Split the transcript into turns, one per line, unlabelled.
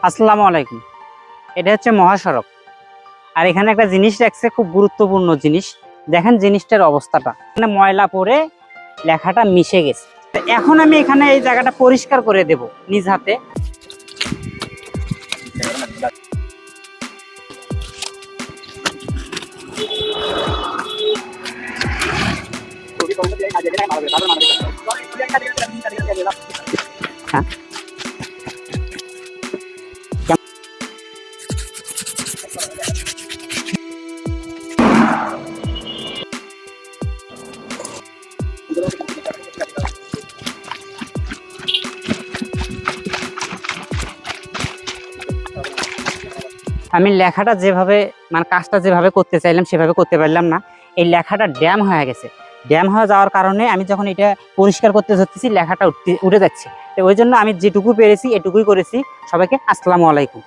আসসালামু আলাইকুম। এটা হচ্ছে মহাসড়ক। আর এখানে একটা জিনিস রাখছে, খুব গুরুত্বপূর্ণ জিনিস। দেখেন জিনিসটার অবস্থাটা, এখানে ময়লা পড়ে লেখাটা মিশে গেছে। এখন আমি এখানে এই জায়গাটা পরিষ্কার করে দেব নিজ হাতে। হ্যাঁ, আমি লেখাটা যেভাবে মানে কাজটা যেভাবে করতে চাইলাম সেভাবে করতে পারলাম না। এই লেখাটা ড্যাম হয়ে গেছে। ড্যাম হয়ে যাওয়ার কারণে আমি যখন এটা পরিষ্কার করতে যাচ্ছি লেখাটা উঠে যাচ্ছে। তো ওই জন্য আমি যেটুকু পেরেছি এটুকুই করেছি। সবাইকে আসসালামু আলাইকুম।